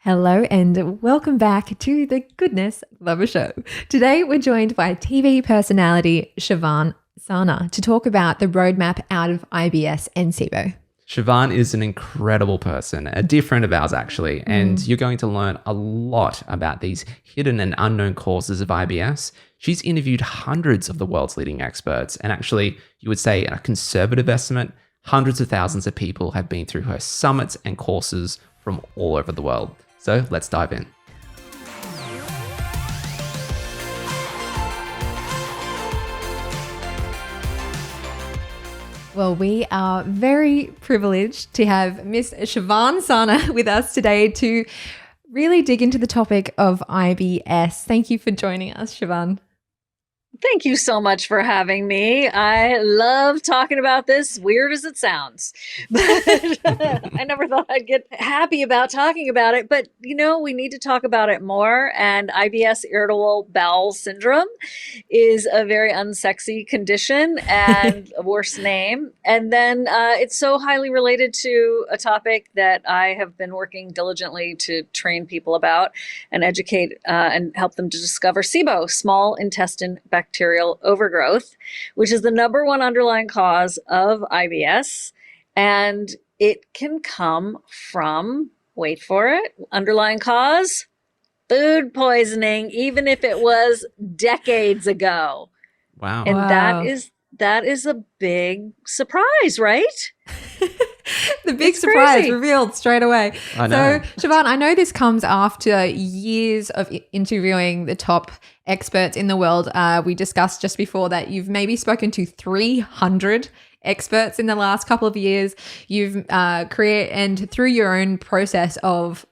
Hello and welcome back to the Goodness Lover Show. Today we're joined by TV personality Shivan Sarna to talk about the roadmap out of IBS and SIBO. Shivan is an incredible person, a dear friend of ours actually, and you're going to learn a lot about these hidden and unknown causes of IBS. She's interviewed hundreds of the world's leading experts, and actually, you would say a conservative estimate, hundreds of thousands of people have been through her summits and courses from all over the world. So let's dive in. Well, we are very privileged to have Miss Shivan Sarna with us today to really dig into the topic of IBS. Thank you for joining us, Shivan. Thank you so much for having me. I love talking about this, weird as it sounds. But I never thought I'd get happy about talking about it. But, we need to talk about it more. And IBS, Irritable Bowel Syndrome, is a very unsexy condition and a worse name. And then it's so highly related to a topic that I have been working diligently to train people about and educate and help them to discover SIBO, small intestine bacterial overgrowth, which is the number one underlying cause of IBS. And it can come from, wait for it, underlying cause, food poisoning, even if it was decades ago. Wow. And Wow. that is a big surprise, right? The big It's surprise crazy. revealed straight away. I know. So, Shivan, I know this comes after years of interviewing the top experts in the world. We discussed just before that you've maybe spoken to 300 experts in the last couple of years. You've created, and through your own process of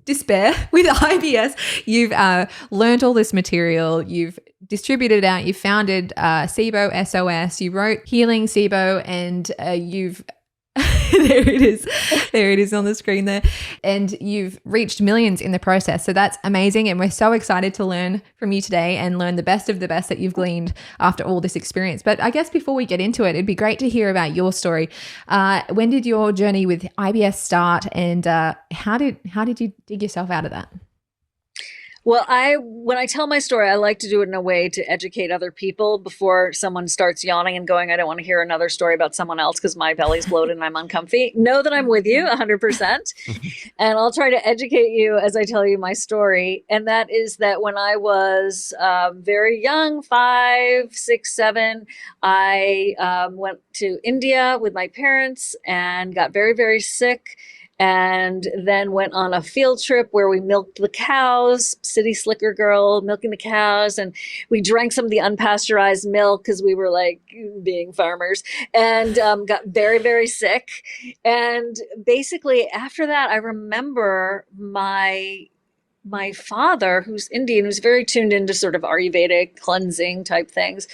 despair with IBS, you've learned all this material, you've distributed it out, you founded SIBO SOS, you wrote Healing SIBO, and you've there it is on the screen there, and you've reached millions in the process. So that's amazing, and we're so excited to learn from you today and learn the best of the best that you've gleaned after all this experience. But I guess before we get into it, it'd be great to hear about your story. When did your journey with IBS start, and how did you dig yourself out of that? Well, when I tell my story, I like to do it in a way to educate other people before someone starts yawning and going, I don't want to hear another story about someone else because my belly's bloated and I'm uncomfy. Know that I'm with you 100%. And I'll try to educate you as I tell you my story. And that is that when I was very young, 5, 6, 7, I went to India with my parents and got very, very sick. And then went on a field trip where we milked the cows, city slicker girl, milking the cows. And we drank some of the unpasteurized milk because we were like being farmers, and got very, very sick. And basically after that, I remember my father, who's Indian, who's very tuned into sort of Ayurvedic cleansing type things,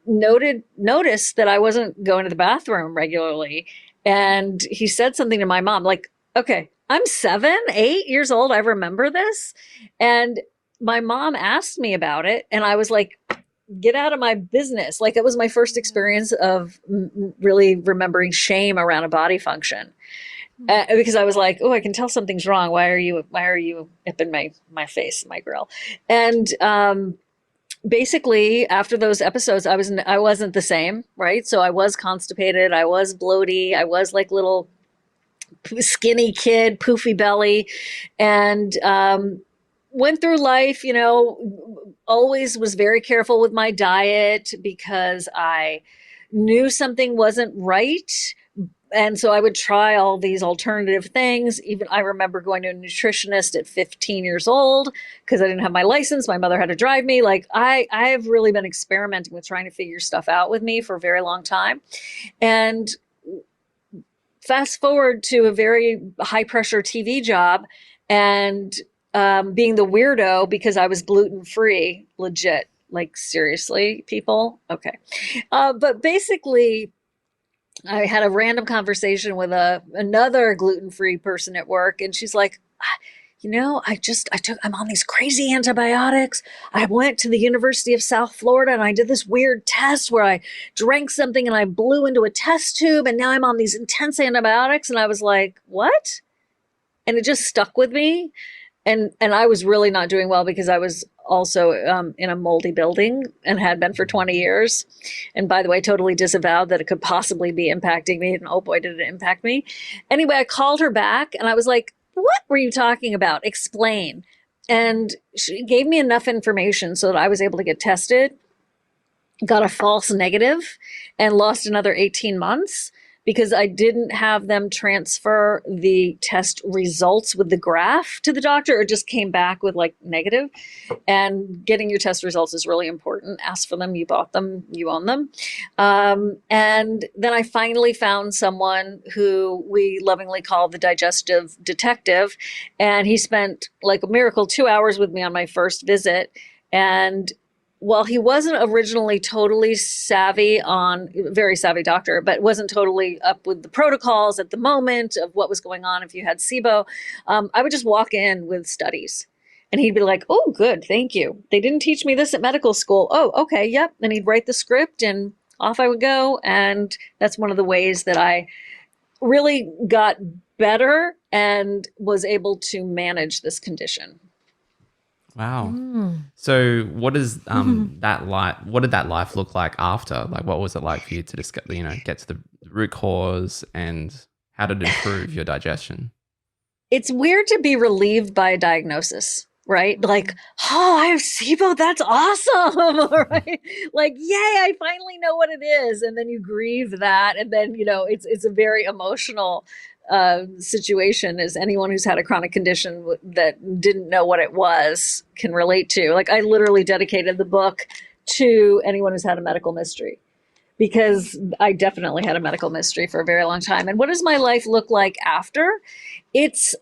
noticed that I wasn't going to the bathroom regularly. And he said something to my mom, like, okay, I'm 7, 8 years old. I remember this. And my mom asked me about it. And I was like, get out of my business. Like, it was my first experience of really remembering shame around a body function. Because I was like, oh, I can tell something's wrong. Why are you up in my face, my grill? And, basically, after those episodes, I wasn't the same, right? So I was constipated, I was bloaty, I was like little skinny kid, poofy belly, and went through life, always was very careful with my diet because I knew something wasn't right. And so I would try all these alternative things. Even I remember going to a nutritionist at 15 years old because I didn't have my license. My mother had to drive me. Like I've really been experimenting with trying to figure stuff out with me for a very long time. And fast forward to a very high pressure TV job and being the weirdo because I was gluten free, legit. Like seriously, people. Okay. But basically, I had a random conversation with another gluten-free person at work, and she's like, I'm on these crazy antibiotics. I went to the University of South Florida and I did this weird test where I drank something and I blew into a test tube, and now I'm on these intense antibiotics. And I was like, what? And it just stuck with me. And I was really not doing well because I was also in a moldy building and had been for 20 years. And by the way, totally disavowed that it could possibly be impacting me. And oh boy, did it impact me. Anyway, I called her back and I was like, what were you talking about? Explain. And she gave me enough information so that I was able to get tested, got a false negative, and lost another 18 months because I didn't have them transfer the test results with the graph to the doctor. It just came back with like negative. And getting your test results is really important. Ask for them. You bought them. You own them. And then I finally found someone who we lovingly call the digestive detective. And he spent like a miracle 2 hours with me on my first visit. And while he wasn't originally totally savvy very savvy doctor, but wasn't totally up with the protocols at the moment of what was going on if you had SIBO, I would just walk in with studies. And he'd be like, oh, good, thank you. They didn't teach me this at medical school. Oh, okay, yep. And he'd write the script and off I would go. And that's one of the ways that I really got better and was able to manage this condition. Wow. So what is that like? What did that life look like after? Like, what was it like for you to discuss, get to the root cause, and how did it improve your digestion? It's weird to be relieved by a diagnosis, right? Like, oh, I have SIBO. That's awesome. Right? Like, yay, I finally know what it is. And then you grieve that. And then, it's a very emotional situation, as anyone who's had a chronic condition that didn't know what it was can relate to. Like, I literally dedicated the book to anyone who's had a medical mystery, because I definitely had a medical mystery for a very long time. And what does my life look like after? It's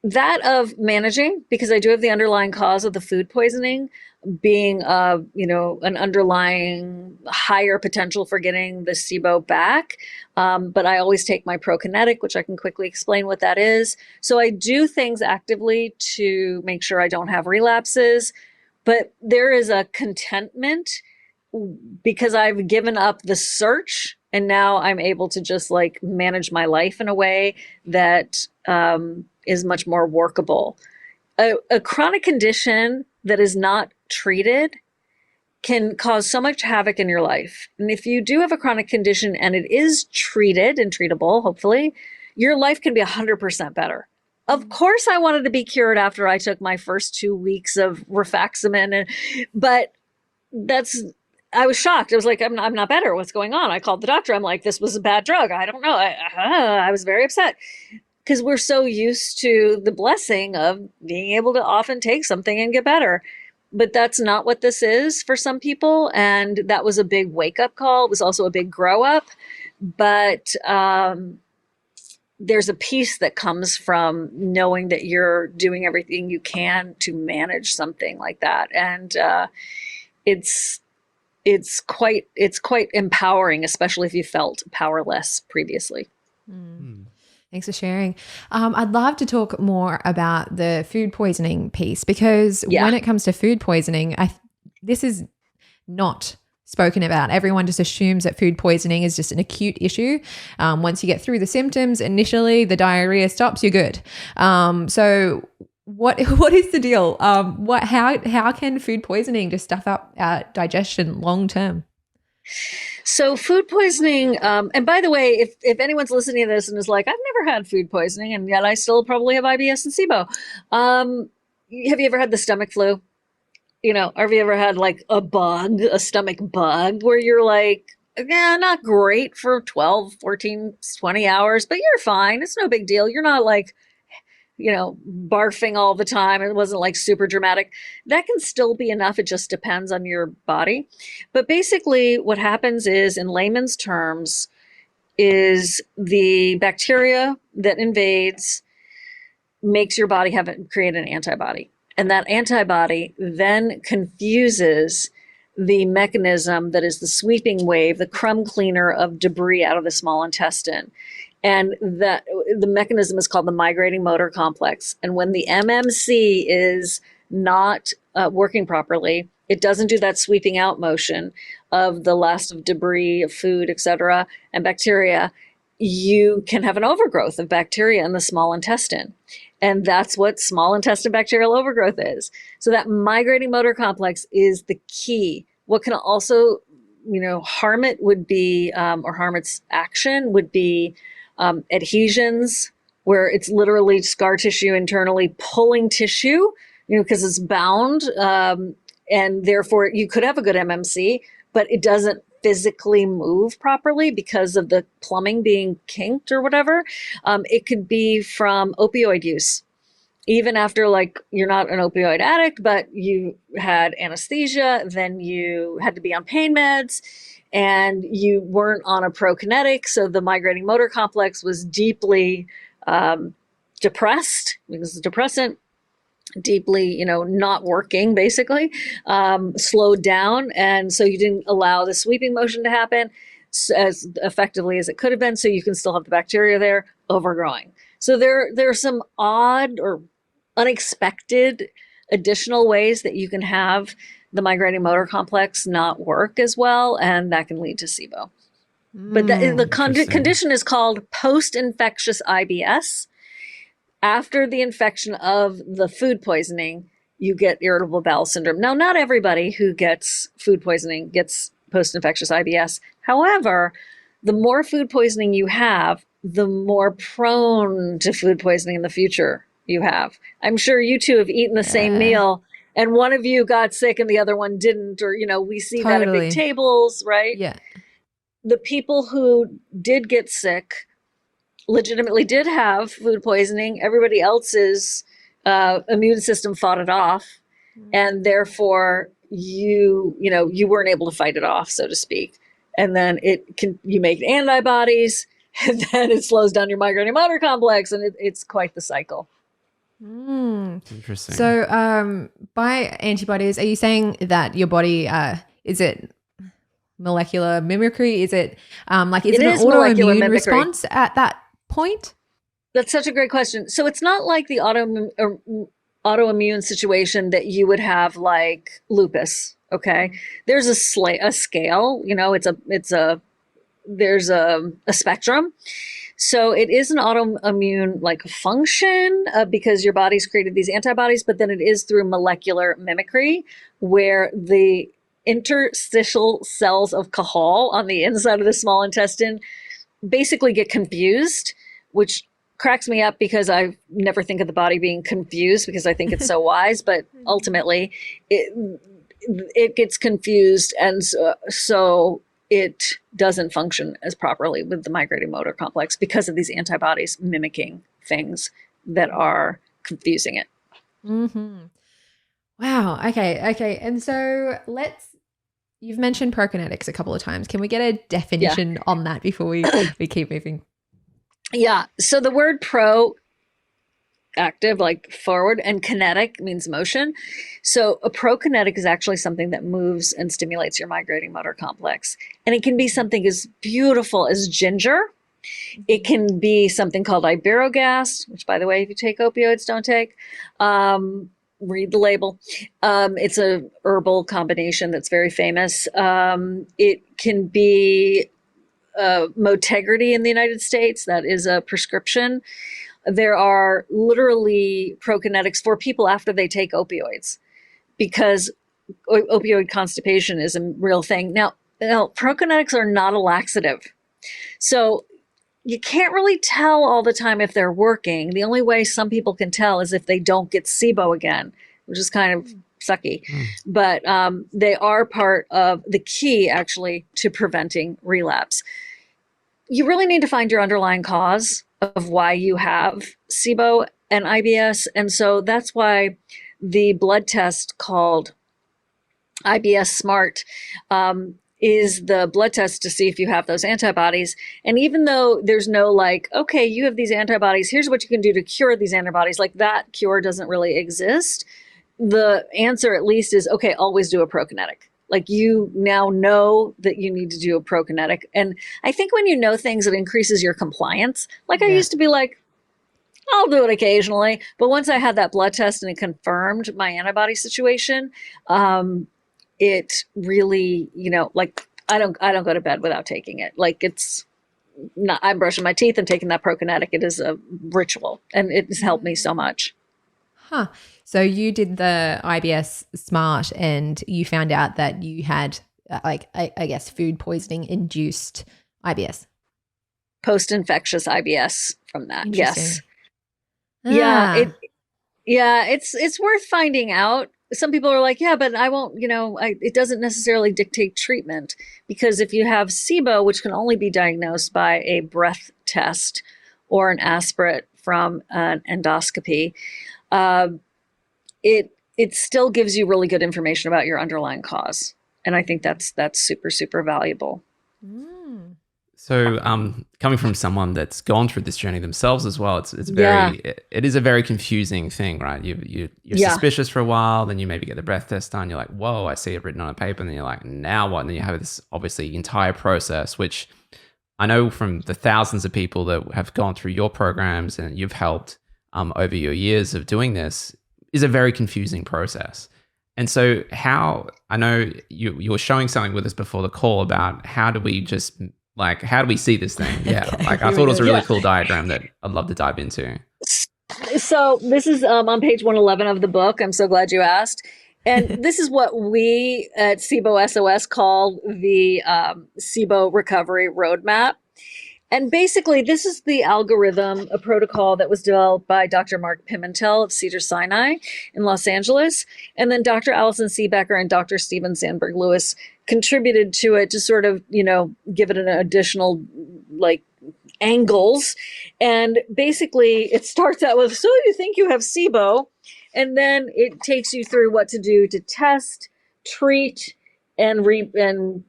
that of managing, because I do have the underlying cause of the food poisoning being, an underlying higher potential for getting the SIBO back. But I always take my Prokinetic, which I can quickly explain what that is. So I do things actively to make sure I don't have relapses, but there is a contentment because I've given up the search and now I'm able to just like manage my life in a way that is much more workable. A chronic condition that is not treated can cause so much havoc in your life. And if you do have a chronic condition and it is treated and treatable, hopefully, your life can be 100% better. Of course, I wanted to be cured after I took my first 2 weeks of rifaximin, but I was shocked. I was like, I'm not better. What's going on? I called the doctor. I'm like, this was a bad drug. I don't know. I was very upset because we're so used to the blessing of being able to often take something and get better. But that's not what this is for some people. And that was a big wake-up call. It was also a big grow-up. But there's a piece that comes from knowing that you're doing everything you can to manage something like that. And it's quite empowering, especially if you felt powerless previously. Thanks for sharing. I'd love to talk more about the food poisoning piece, because when it comes to food poisoning, this is not spoken about. Everyone just assumes that food poisoning is just an acute issue. Once you get through the symptoms, initially the diarrhea stops, you're good. So what is the deal? How can food poisoning just stuff up our digestion long term? So food poisoning, and by the way, if anyone's listening to this and is like, I've never had food poisoning and yet I still probably have IBS and SIBO. Have you ever had the stomach flu? Have you ever had like a stomach bug where you're like, yeah, not great for 12, 14, 20 hours, but you're fine. It's no big deal. You're not like, barfing all the time. It wasn't like super dramatic. That can still be enough. It just depends on your body. But basically what happens is, in layman's terms, is the bacteria that invades makes your body create an antibody. And that antibody then confuses the mechanism that is the sweeping wave, the crumb cleaner of debris out of the small intestine. And the mechanism is called the migrating motor complex. And when the MMC is not working properly, it doesn't do that sweeping out motion of the last of debris, of food, et cetera, and bacteria. you can have an overgrowth of bacteria in the small intestine. And that's what small intestine bacterial overgrowth is. So that migrating motor complex is the key. What can also, harm it would be, or harm its action would be adhesions, where it's literally scar tissue internally pulling tissue, because it's bound. And therefore you could have a good MMC, but it doesn't physically move properly because of the plumbing being kinked or whatever. It could be from opioid use. Even after, like, you're not an opioid addict, but you had anesthesia, then you had to be on pain meds, and you weren't on a prokinetic. So the migrating motor complex was deeply depressed because the depressant, deeply, not working, basically, slowed down. And so you didn't allow the sweeping motion to happen as effectively as it could have been. So you can still have the bacteria there overgrowing. So there are some odd or unexpected additional ways that you can have the migrating motor complex not work as well. And that can lead to SIBO. But the condition is called post-infectious IBS. After the infection of the food poisoning, you get irritable bowel syndrome. Now, not everybody who gets food poisoning gets post-infectious IBS. However, the more food poisoning you have, the more prone to food poisoning in the future you have. I'm sure you two have eaten the same meal, and one of you got sick and the other one didn't, or, we see that at big tables, right? Yeah. The people who did get sick legitimately did have food poisoning. Everybody else's immune system fought it off, and therefore you weren't able to fight it off, so to speak. And then you make antibodies, and then it slows down your migrating motor complex, and it's quite the cycle. Interesting. So by antibodies, are you saying that your body is it molecular mimicry? Is it is it an autoimmune response at that point? That's such a great question. So it's not like the autoimmune situation that you would have like lupus. Okay, there's a scale. There's a spectrum. So it is an autoimmune function because your body's created these antibodies, but then it is through molecular mimicry, where the interstitial cells of Cajal on the inside of the small intestine basically get confused, which cracks me up because I never think of the body being confused because I think it's so wise, but ultimately it gets confused, and so it doesn't function as properly with the migrating motor complex because of these antibodies mimicking things that are confusing it. Mm-hmm. Wow. Okay. And so you've mentioned Prokinetics a couple of times. Can we get a definition on that before we keep moving? Yeah. So the word pro, active, like forward, and kinetic means motion. So a prokinetic is actually something that moves and stimulates your migrating motor complex. And it can be something as beautiful as ginger. It can be something called iberogast, which, by the way, if you take opioids, don't take. Read the label. It's a herbal combination that's very famous. It can be Motegrity in the United States. That is a prescription. There are literally prokinetics for people after they take opioids, because opioid constipation is a real thing. Now, prokinetics are not a laxative. So you can't really tell all the time if they're working. The only way some people can tell is if they don't get SIBO again, which is kind of sucky. But they are part of the key, actually, to preventing relapse. You really need to find your underlying cause of why you have SIBO and IBS. And so that's why the blood test called IBS Smart is the blood test to see if you have those antibodies. And even though there's no okay, you have these antibodies, here's what you can do to cure these antibodies, that cure doesn't really exist. The answer at least is, okay, always do a prokinetic. You now know that you need to do a prokinetic. And I think when you know things, it increases your compliance. I used to be I'll do it occasionally. But once I had that blood test and it confirmed my antibody situation, it really, I don't go to bed without taking it. I'm brushing my teeth and taking that Prokinetic. It is a ritual, and it has helped me so much. Huh. So you did the IBS SMART and you found out that you had I guess food poisoning induced IBS. Post-infectious IBS from that. Yes. Ah. It's worth finding out. Some people are like, yeah, but I won't, it doesn't necessarily dictate treatment, because if you have SIBO, which can only be diagnosed by a breath test or an aspirate from an endoscopy, it still gives you really good information about your underlying cause. And I think that's super, super valuable. Mm. So, coming from someone that's gone through this journey themselves as well, it is a very confusing thing, right? You're suspicious for a while, then you maybe get the breath test done. You're like, whoa, I see it written on a paper. And then you're like, now what? And then you have this obviously entire process, which I know from the thousands of people that have gone through your programs and you've helped over your years of doing this, is a very confusing process. And so I know you were showing something with us before the call about how do we see this thing? Yeah. Okay, I thought it was a really cool diagram that I'd love to dive into. So this is on page 111 of the book. I'm so glad you asked. And this is what we at SIBO SOS call the SIBO recovery roadmap. And basically, this is the algorithm, a protocol that was developed by Dr. Mark Pimentel of Cedars-Sinai in Los Angeles. And then Dr. Allison Seebecker and Dr. Stephen Sandberg-Lewis contributed to it to sort of, give it an additional, angles. And basically, it starts out with, so you think you have SIBO, and then it takes you through what to do to test, treat, and retest.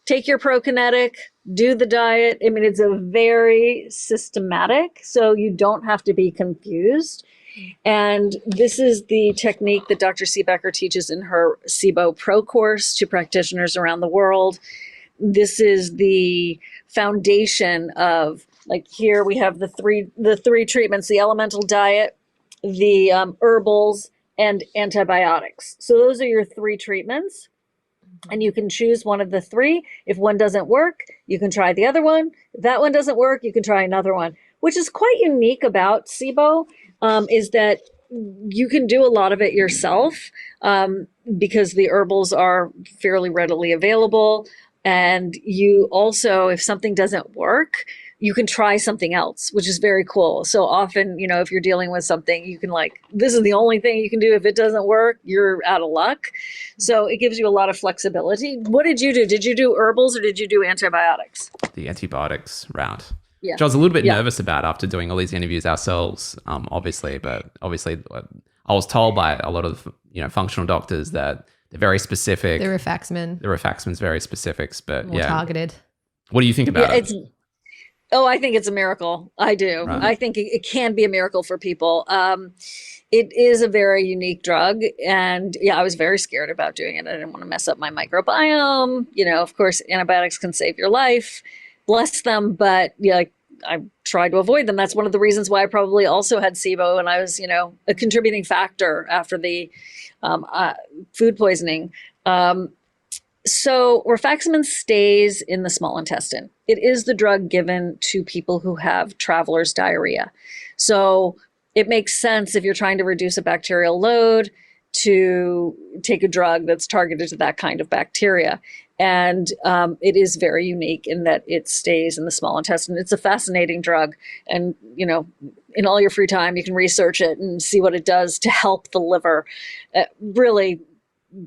Take your Prokinetic, do the diet. I mean, it's a very systematic, so you don't have to be confused. And this is the technique that Dr. Seebecker teaches in her SIBO Pro course to practitioners around the world. This is the foundation of, here we have the three treatments: the elemental diet, the herbals, and antibiotics. So those are your three treatments. And you can choose one of the three. If one doesn't work, you can try the other one. If that one doesn't work, you can try another one. Which is quite unique about SIBO, is that you can do a lot of it yourself because the herbals are fairly readily available. And you also, if something doesn't work, you can try something else, which is very cool. So often, if you're dealing with something, you can this is the only thing you can do. If it doesn't work, you're out of luck. So it gives you a lot of flexibility. What did you do? Did you do herbals or did you do antibiotics? The antibiotics route. Yeah. Which I was a little bit nervous about after doing all these interviews ourselves, obviously. But obviously, I was told by a lot of functional doctors that they're very specific. The rifaximin's very specific, but more targeted. What do you think about it? I think it's a miracle. I do. Right. I think it can be a miracle for people. It is a very unique drug. And I was very scared about doing it. I didn't want to mess up my microbiome. Of course, antibiotics can save your life. Bless them. But I tried to avoid them. That's one of the reasons why I probably also had SIBO. And I was, a contributing factor after the food poisoning. So rifaximin stays in the small intestine. It is the drug given to people who have traveler's diarrhea. So it makes sense if you're trying to reduce a bacterial load to take a drug that's targeted to that kind of bacteria. And it is very unique in that it stays in the small intestine. It's a fascinating drug. And, in all your free time, you can research it and see what it does to help the liver. Really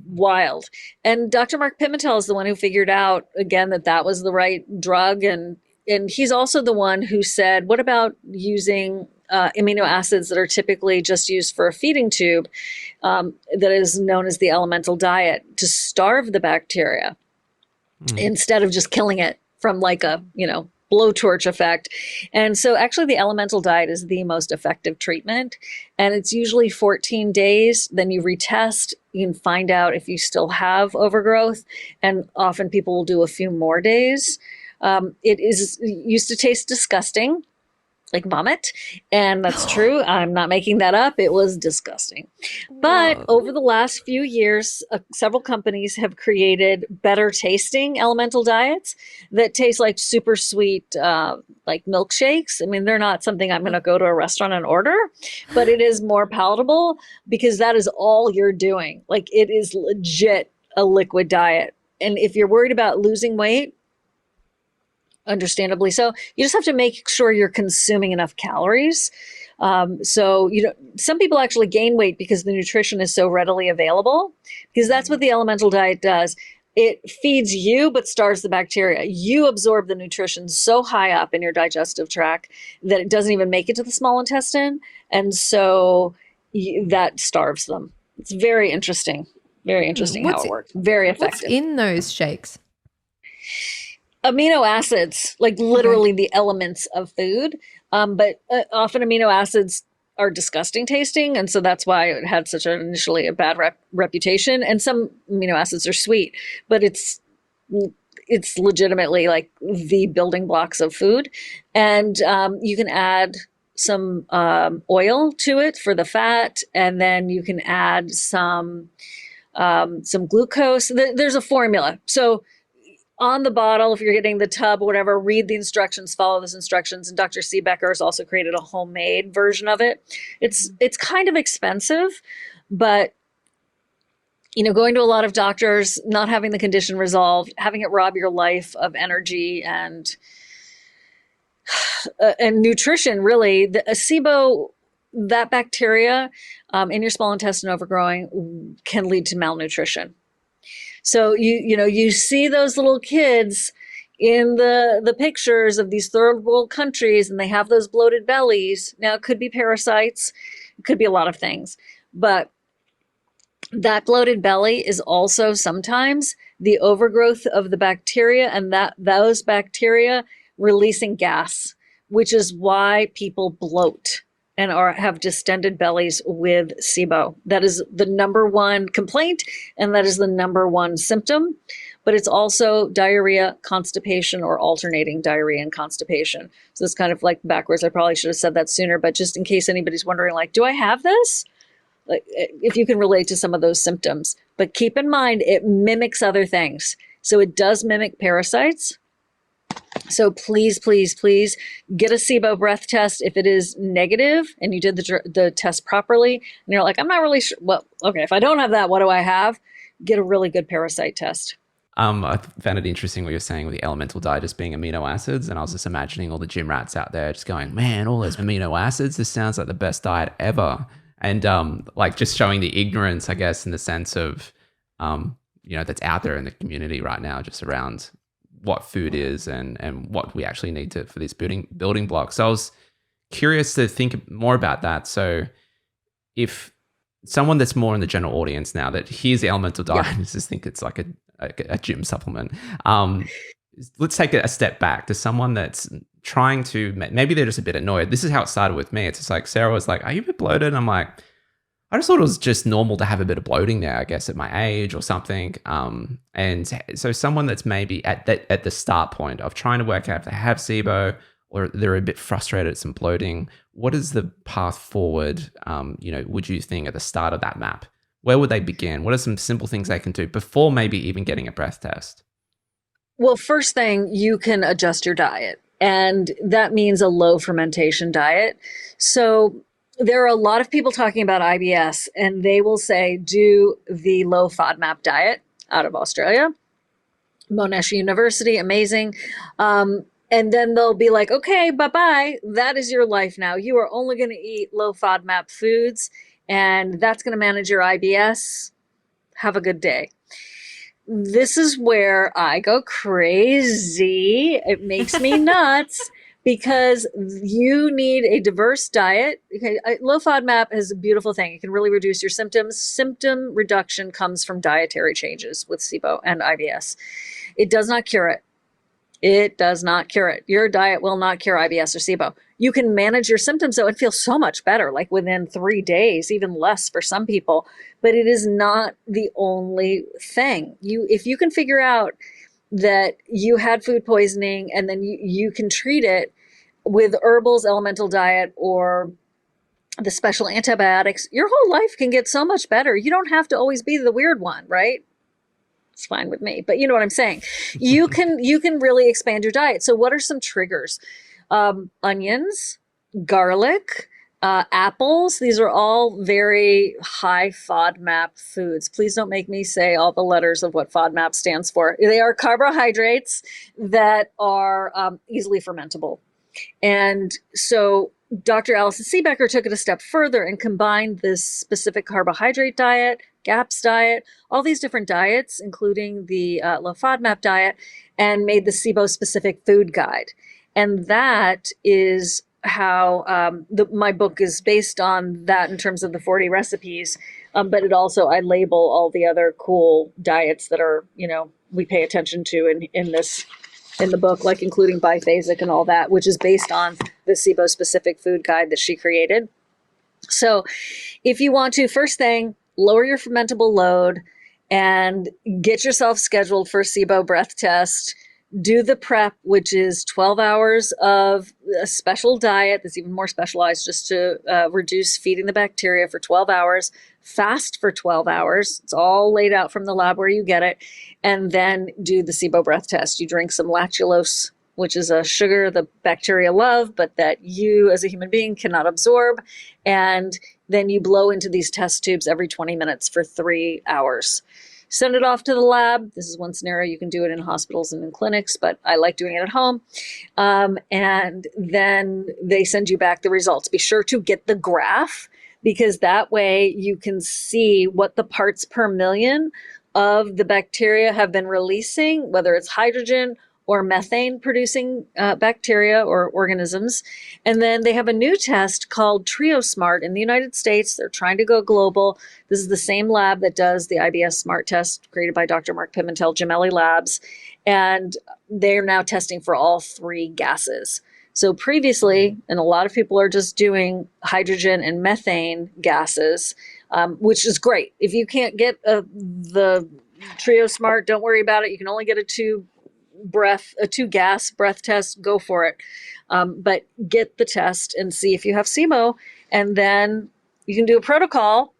wild. And Dr. Mark Pimentel is the one who figured out, again, that was the right drug. And he's also the one who said, what about using amino acids that are typically just used for a feeding tube that is known as the elemental diet to starve the bacteria instead of just killing it from a blowtorch effect. And so actually the elemental diet is the most effective treatment. And it's usually 14 days. Then you retest. You can find out if you still have overgrowth. And often people will do a few more days. It used to taste disgusting. like vomit. And that's true. I'm not making that up. It was disgusting. But Whoa. over the last few years, several companies have created better tasting elemental diets that taste like super sweet, like milkshakes. I mean, they're not something I'm going to go to a restaurant and order, but it is more palatable because that is all you're doing. Like, it is legit a liquid diet. And if you're worried about losing weight, understandably so, you just have to make sure you're consuming enough calories. So, some people actually gain weight because the nutrition is so readily available, because that's what the elemental diet does. It feeds you, but starves the bacteria. You absorb the nutrition so high up in your digestive tract that it doesn't even make it to the small intestine. And so that starves them. It's very interesting. Very interesting how it works. Very effective. What's in those shakes? Amino acids, like literally the elements of food. But often amino acids are disgusting tasting. And so that's why it had such initially a bad reputation. And some amino acids are sweet, but it's legitimately like the building blocks of food. And you can add some oil to it for the fat. And then you can add some glucose. There's a formula. So on the bottle, if you're getting the tub or whatever, read the instructions, follow those instructions. And Dr. Seebecker has also created a homemade version of it. It's kind of expensive, but going to a lot of doctors, not having the condition resolved, having it rob your life of energy and nutrition, really. The SIBO, that bacteria in your small intestine overgrowing, can lead to malnutrition. So you see those little kids in the pictures of these third world countries, and they have those bloated bellies. Now, it could be parasites, it could be a lot of things, but that bloated belly is also sometimes the overgrowth of the bacteria, and those bacteria releasing gas, which is why people bloat and have distended bellies with SIBO. That is the number one complaint, and that is the number one symptom. But it's also diarrhea, constipation, or alternating diarrhea and constipation. So it's kind of like backwards. I probably should have said that sooner, but just in case anybody's wondering, like, do I have this? Like, if you can relate to some of those symptoms. But keep in mind, it mimics other things. So it does mimic parasites. So please, please, please get a SIBO breath test if it is negative and you did the test properly. And you're like, I'm not really sure. Well, okay, if I don't have that, what do I have? Get a really good parasite test. I found it interesting what you're saying with the elemental diet just being amino acids. And I was just imagining all the gym rats out there just going, man, all those amino acids, this sounds like the best diet ever. And like just showing the ignorance, I guess, in the sense of, that's out there in the community right now, just around what food is and what we actually need for these building blocks. So I was curious to think more about that. So if someone that's more in the general audience now that hears the elemental diet and just think it's like a gym supplement, let's take a step back to someone that's trying to, maybe they're just a bit annoyed. This is how it started with me. It's just like, Sarah was like, are you a bit bloated? And I'm like, I just thought it was just normal to have a bit of bloating now, I guess, at my age or something. And so someone that's maybe at the start point of trying to work out if they have SIBO or they're a bit frustrated at some bloating, what is the path forward, would you think at the start of that map? Where would they begin? What are some simple things they can do before maybe even getting a breath test? Well, first thing, you can adjust your diet. And that means a low fermentation diet. So there are a lot of people talking about IBS, and they will say, do the low FODMAP diet out of Australia, Monash University, amazing. And then they'll be like, okay, bye-bye. That is your life now. You are only going to eat low FODMAP foods, and that's going to manage your IBS. Have a good day. This is where I go crazy. It makes me nuts. Because you need a diverse diet. Okay, low FODMAP is a beautiful thing. It can really reduce your symptoms. Symptom reduction comes from dietary changes with SIBO and IBS. It does not cure it. It does not cure it. Your diet will not cure IBS or SIBO. You can manage your symptoms, though, and feel so much better, like within 3 days, even less for some people. But it is not the only thing. If you can figure out that you had food poisoning and then you can treat it, with herbals, elemental diet, or the special antibiotics, your whole life can get so much better. You don't have to always be the weird one, right? It's fine with me, but you know what I'm saying. You can really expand your diet. So what are some triggers? Onions, garlic, apples. These are all very high FODMAP foods. Please don't make me say all the letters of what FODMAP stands for. They are carbohydrates that are easily fermentable. And so Dr. Alison Seebecker took it a step further and combined this specific carbohydrate diet, GAPS diet, all these different diets, including the low FODMAP diet, and made the SIBO specific food guide. And that is how my book is based on that in terms of the 40 recipes. But it also, I label all the other cool diets that are, we pay attention to in the book, like including biphasic and all that, which is based on the SIBO specific food guide that she created. So if you want to, first thing, lower your fermentable load and get yourself scheduled for a SIBO breath test. Do the prep, which is 12 hours of a special diet that's even more specialized just to reduce feeding the bacteria for 12 hours. Fast for 12 hours. It's all laid out from the lab where you get it. And then do the SIBO breath test. You drink some lactulose, which is a sugar the bacteria love, but that you as a human being cannot absorb. And then you blow into these test tubes every 20 minutes for 3 hours. Send it off to the lab. This is one scenario. You can do it in hospitals and in clinics, but I like doing it at home. And then they send you back the results. Be sure to get the graph, because that way you can see what the parts per million of the bacteria have been releasing, whether it's hydrogen or methane producing bacteria or organisms. And then they have a new test called TrioSmart in the United States. They're trying to go global. This is the same lab that does the IBS Smart test created by Dr. Mark Pimentel, Gemelli Labs. And they're now testing for all 3 gases. So previously, and a lot of people are just doing hydrogen and methane gases, which is great. If you can't get the TrioSmart, don't worry about it. You can only get a 2-gas breath test, go for it. But get the test and see if you have SIBO, and then you can do a protocol,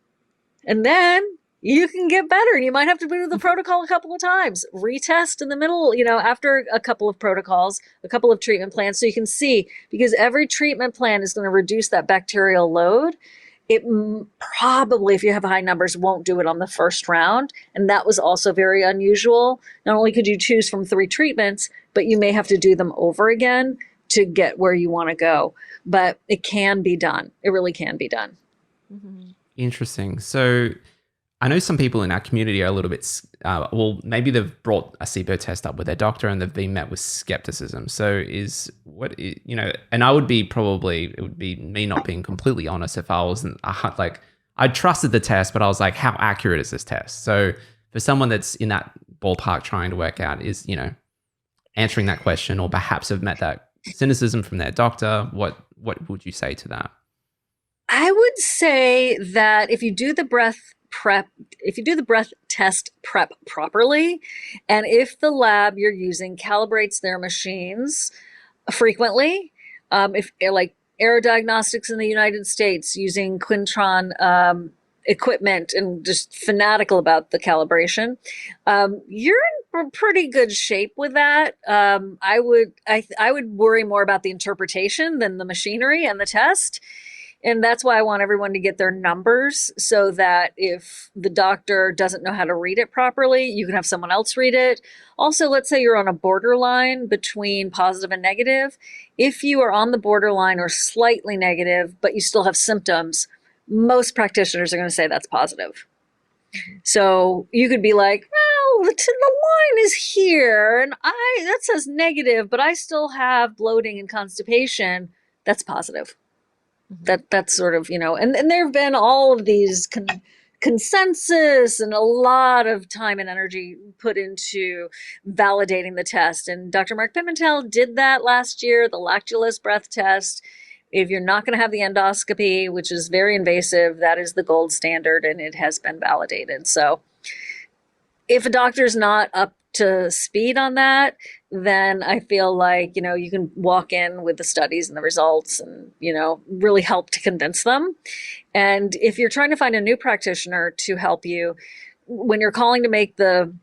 and then you can get better. And you might have to do the protocol a couple of times, retest in the middle, after a couple of protocols, a couple of treatment plans, so you can see, because every treatment plan is going to reduce that bacterial load. It probably, if you have high numbers, won't do it on the first round. And that was also very unusual. Not only could you choose from 3 treatments, but you may have to do them over again to get where you want to go. But it can be done. It really can be done. Mm-hmm. Interesting. So I know some people in our community are a little bit, maybe they've brought a SIBO test up with their doctor and they've been met with skepticism. So and I would be it would be me not being completely honest if I wasn't I trusted the test, but I was like, how accurate is this test? So for someone that's in that ballpark trying to work out is, answering that question, or perhaps have met that cynicism from their doctor, what would you say to that? I would say that if you do the breath test prep properly, and if the lab you're using calibrates their machines frequently, if like Aerodiagnostics in the United States using Quintron equipment and just fanatical about the calibration, you're in pretty good shape with that. I would worry more about the interpretation than the machinery and the test. And that's why I want everyone to get their numbers, so that if the doctor doesn't know how to read it properly, you can have someone else read it. Also, let's say you're on a borderline between positive and negative. If you are on the borderline or slightly negative, but you still have symptoms, most practitioners are going to say that's positive. So you could be like, well, the line is here and that says negative, but I still have bloating and constipation. That's positive. That's sort of, and there have been all of these consensus and a lot of time and energy put into validating the test. And Dr. Mark Pimentel did that last year, the lactulose breath test. If you're not going to have the endoscopy, which is very invasive, that is the gold standard and it has been validated. So if a doctor's not up to speed on that, then I feel like, you can walk in with the studies and the results and, really help to convince them. And if you're trying to find a new practitioner to help you, when you're calling to make the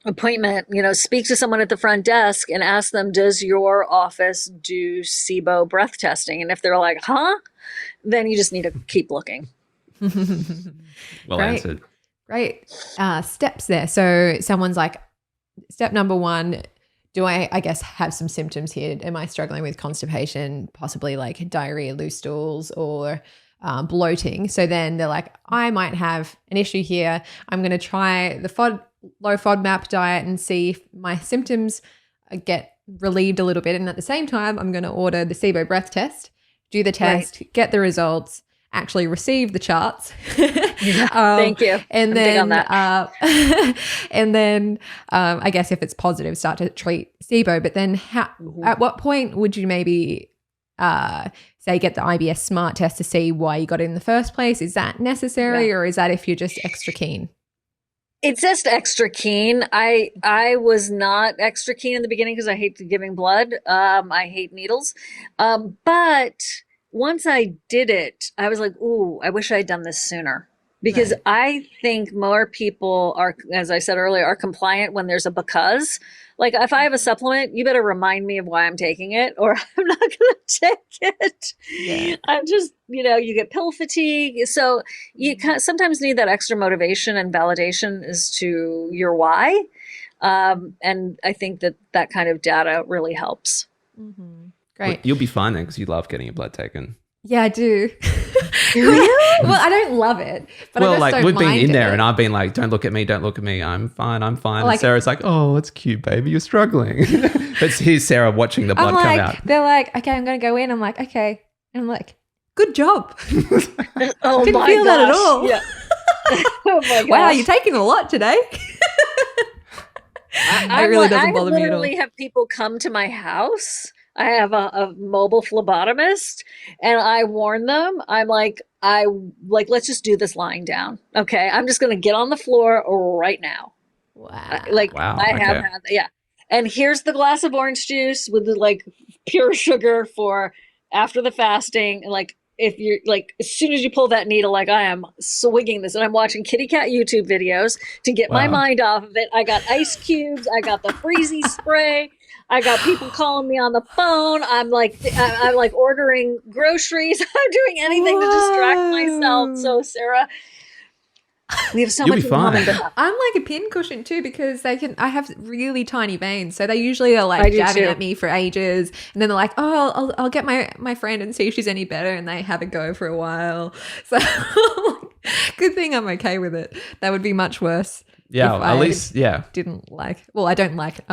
appointment, speak to someone at the front desk and ask them, does your office do SIBO breath testing? And if they're like, huh, then you just need to keep looking. Well answered. Great. Steps there. So someone's like, step number 1, do I guess, have some symptoms here? Am I struggling with constipation, possibly like diarrhea, loose stools, or bloating? So then they're like, I might have an issue here. I'm going to try the low FODMAP diet and see if my symptoms get relieved a little bit. And at the same time, I'm going to order the SIBO breath test, do the test, get the results, actually receive the charts. Thank you. And I'm then, big on that. and then I guess if it's positive, start to treat SIBO. But then at what point would you maybe say get the IBS smart test to see why you got it in the first place? Is that necessary, or is that if you're just extra keen? It's just extra keen. I was not extra keen in the beginning because I hate giving blood. I hate needles. But once I did it, I was like, ooh, I wish I had done this sooner. Because I think more people are, as I said earlier, are compliant when there's a because. Like if I have a supplement, you better remind me of why I'm taking it, or I'm not going to take it. Yeah. I'm just, you get pill fatigue. So you sometimes need that extra motivation and validation as to your why. And I think that kind of data really helps. Mm-hmm. Great. Well, you'll be fine then because you love getting your blood taken. Yeah, I do. Really? Well, I don't love it, but I just don't we've been mind in there it. and I've been like, don't look at me, don't look at me. I'm fine. Like, and Sarah's like, oh, it's cute, baby. You're struggling. But here's Sarah watching the blood come out. They're like, okay, I'm going to go in. I'm like, okay. And I'm like, good job. Oh, Didn't my feel gosh. that at all. Yeah. Oh my gosh. Wow, you're taking a lot today. It really doesn't bother me at all. I literally have people come to my house. I have a mobile phlebotomist, and I warn them. I'm like, let's just do this lying down. Okay. I'm just going to get on the floor right now. Wow. Wow. I have had, yeah. And here's the glass of orange juice with the pure sugar for after the fasting. And if you're as soon as you pull that needle, I am swigging this, and I'm watching kitty cat YouTube videos to get my mind off of it. I got ice cubes. I got the freezy spray. I got people calling me on the phone. I'm ordering groceries. I'm doing anything to distract myself. So Sarah, we have so You'll much be in common. fine. I'm like a pincushion too, because I have really tiny veins. So they usually are jabbing at me for ages. And then they're like, oh, I'll get my friend and see if she's any better. And they have a go for a while. So good thing I'm okay with it. That would be much worse. Yeah, at least, yeah. I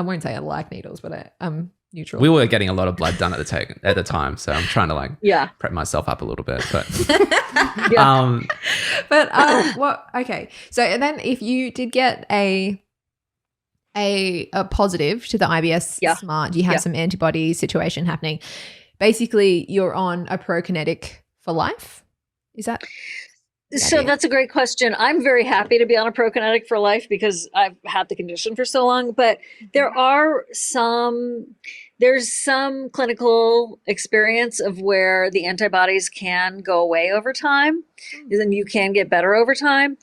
won't say I like needles, but I'm neutral. We were getting a lot of blood done at the time. So I'm trying to prep myself up a little bit. But okay. So then if you did get a positive to the IBS smart, you have some antibody situation happening. Basically, you're on a prokinetic for life. Is that? So that's a great question. I'm very happy to be on a prokinetic for life because I've had the condition for so long, but there's some clinical experience of where the antibodies can go away over time, and then you can get better over time,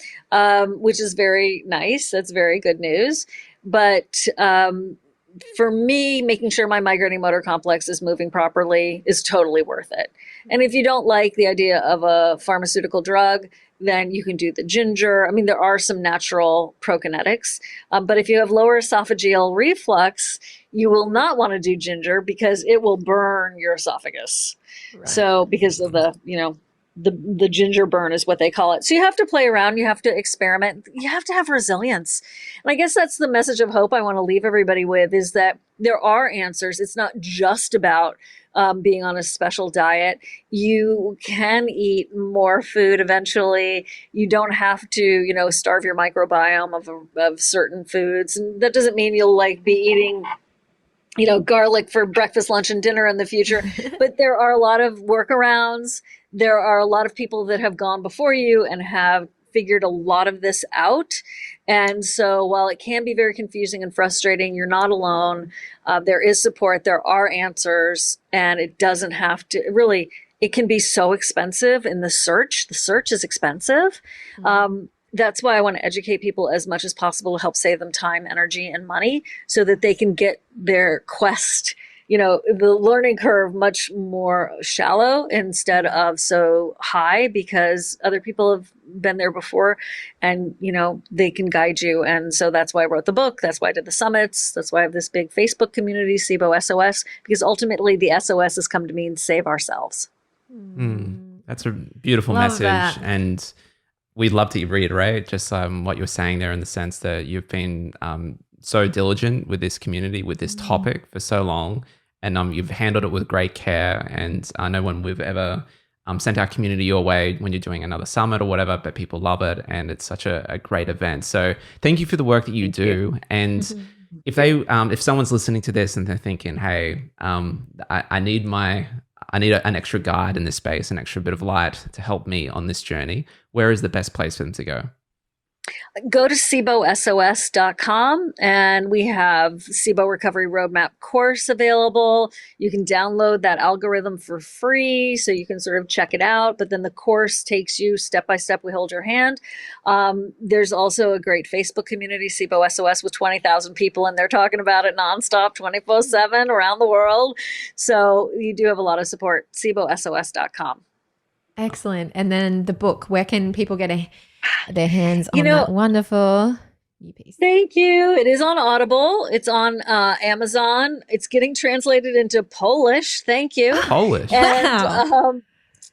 which is very nice. That's very good news. But for me, making sure my migrating motor complex is moving properly is totally worth it. And if you don't like the idea of a pharmaceutical drug, then you can do the ginger. I mean, there are some natural prokinetics. But if you have lower esophageal reflux, you will not want to do ginger because it will burn your esophagus. Right. So because of the ginger burn is what they call it. So you have to play around. You have to experiment. You have to have resilience. And I guess that's the message of hope I want to leave everybody with, is that there are answers. It's not just about being on a special diet. You can eat more food eventually. You don't have to, starve your microbiome of certain foods. And that doesn't mean you'll be eating garlic for breakfast, lunch, and dinner in the future. But there are a lot of workarounds. There are a lot of people that have gone before you and have figured a lot of this out. And so while it can be very confusing and frustrating, you're not alone. There is support, there are answers, and it doesn't have to really, it can be so expensive in the search. The search is expensive. That's why I want to educate people as much as possible to help save them time, energy, and money so that they can get their quest, the learning curve much more shallow instead of so high, because other people have been there before and, they can guide you. And so that's why I wrote the book. That's why I did the summits. That's why I have this big Facebook community, SIBO SOS, because ultimately the SOS has come to mean save ourselves. That's a beautiful Love message. that. And we'd love to reiterate just what you're saying there, in the sense that you've been so diligent with this community, with this topic for so long, and you've handled it with great care. And I know when we've ever sent our community your way when you're doing another summit or whatever, but people love it, and it's such a great event. So thank you for the work that you do. And if someone's listening to this and they're thinking, hey, I need an extra guide in this space, an extra bit of light to help me on this journey, where is the best place for them to go? Go to SIBOSOS.com, and we have SIBO Recovery Roadmap course available. You can download that algorithm for free, so you can sort of check it out. But then the course takes you step by step. We hold your hand. There's also a great Facebook community, SIBO SOS, with 20,000 people, and they're talking about it nonstop, 24/7 around the world. So you do have a lot of support. SIBOSOS.com. Excellent. And then the book, where can people get their hands on that wonderful new piece? Thank you. It is on Audible. It's on Amazon. It's getting translated into Polish. Thank you. Polish. And, Wow.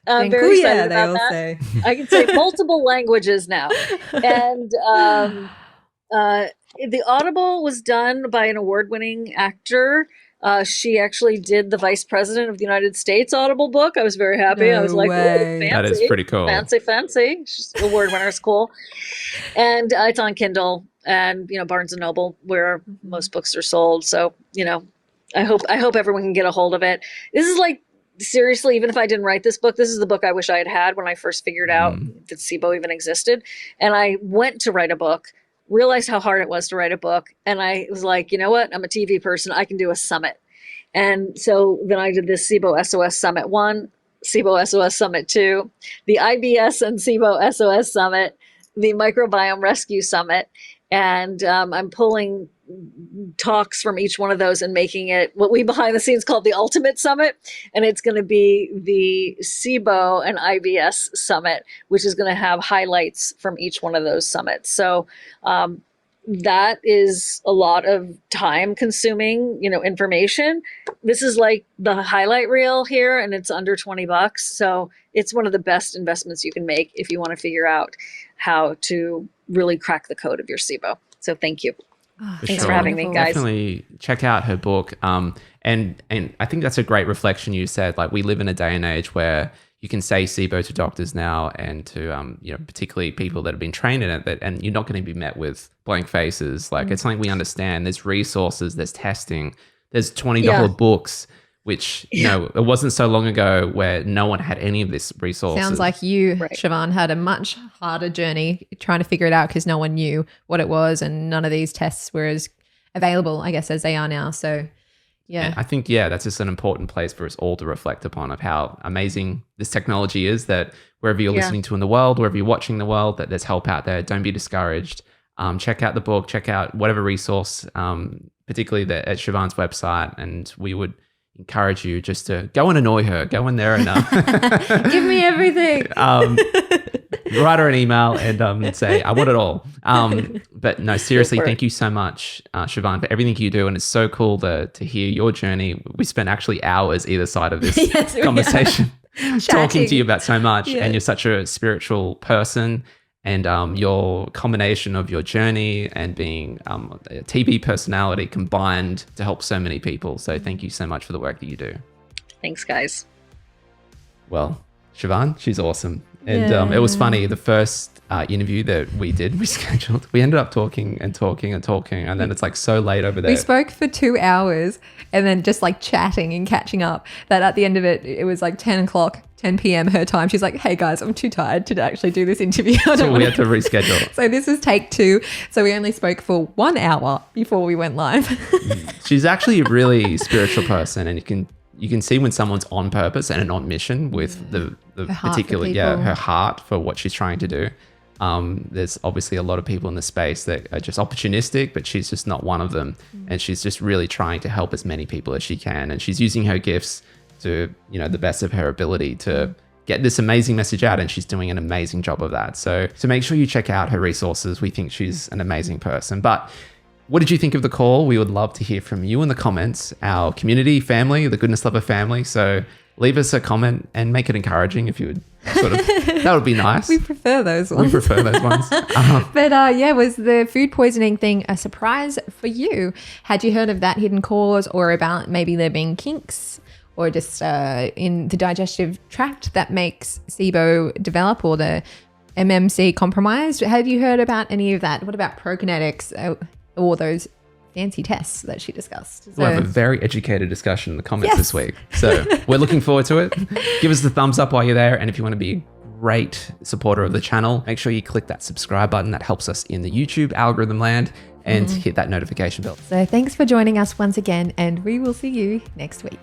I'm very excited they about all that. say. I can say multiple languages now. And the Audible was done by an award-winning actor. She actually did the Vice President of the United States Audible book. I was very happy. I was like, ooh, fancy. That is pretty cool. Fancy. She's award winner is cool. And it's on Kindle and, Barnes & Noble, where most books are sold. So, I hope everyone can get a hold of it. This is like, seriously, even if I didn't write this book, this is the book I wish I had had when I first figured out that SIBO even existed. And I went to write a book, realized how hard it was to write a book. And I was like, you know what? I'm a TV person. I can do a summit. And so then I did this SIBO SOS Summit 1, SIBO SOS Summit 2, the IBS and SIBO SOS Summit, the Microbiome Rescue Summit. And I'm pulling talks from each one of those and making it what we behind the scenes called the Ultimate Summit. And it's going to be the SIBO and IBS Summit, which is going to have highlights from each one of those summits. So that is a lot of time consuming, information. This is like the highlight reel here, and it's under $20. So it's one of the best investments you can make if you want to figure out how to really crack the code of your SIBO. So thank you. Thanks for having me, guys. Definitely check out her book. And I think that's a great reflection. You said, like, we live in a day and age where you can say SIBO to doctors now, and to particularly people that have been trained in it, and you're not going to be met with blank faces. Like, it's something we understand. There's resources, there's testing, there's $20 books, which it wasn't so long ago where no one had any of this resources. Sounds like you, Shivan, had a much harder journey trying to figure it out because no one knew what it was, and none of these tests were as available, I guess, as they are now. So, yeah. And I think, that's just an important place for us all to reflect upon, of how amazing this technology is, that wherever you're listening to in the world, wherever you're watching the world, that there's help out there. Don't be discouraged. Check out the book, check out whatever resource, particularly at Shivan's website, and we would encourage you just to go and annoy her, go in there and give me everything. Write her an email and say, I want it all. But no, seriously, thank you so much, Shivan, for everything you do. And it's so cool to hear your journey. We spent actually hours either side of this conversation talking to you about so much. And you're such a spiritual person. And your combination of your journey and being a TV personality combined to help so many people. So thank you so much for the work that you do. Thanks, guys. Well, Shivan, she's awesome. And it was funny, the first interview that we scheduled, we ended up talking. And then it's like so late over there. We spoke for 2 hours and then just like chatting and catching up, that at the end of it, it was like 10 o'clock, 10 p.m. her time. She's like, hey guys, I'm too tired to actually do this interview. So we had to reschedule. So this is take 2. So we only spoke for 1 hour before we went live. She's actually a really spiritual person, and you can see when someone's on purpose and on mission with the particular, her heart for what she's trying to do. There's obviously a lot of people in the space that are just opportunistic, but she's just not one of them. And she's just really trying to help as many people as she can. And she's using her gifts to, the best of her ability to get this amazing message out. And she's doing an amazing job of that. So make sure you check out her resources. We think she's an amazing person. But what did you think of the call? We would love to hear from you in the comments, our community, family, the Goodness Lover family. So leave us a comment and make it encouraging if you would that would be nice. We prefer those ones. But was the food poisoning thing a surprise for you? Had you heard of that hidden cause, or about maybe there being kinks or just in the digestive tract that makes SIBO develop, or the MMC compromised? Have you heard about any of that? What about Prokinetics or those fancy tests that she discussed? We'll have a very educated discussion in the comments this week. So we're looking forward to it. Give us the thumbs up while you're there. And if you want to be a great supporter of the channel, make sure you click that subscribe button. That helps us in the YouTube algorithm land, and hit that notification bell. So thanks for joining us once again, and we will see you next week.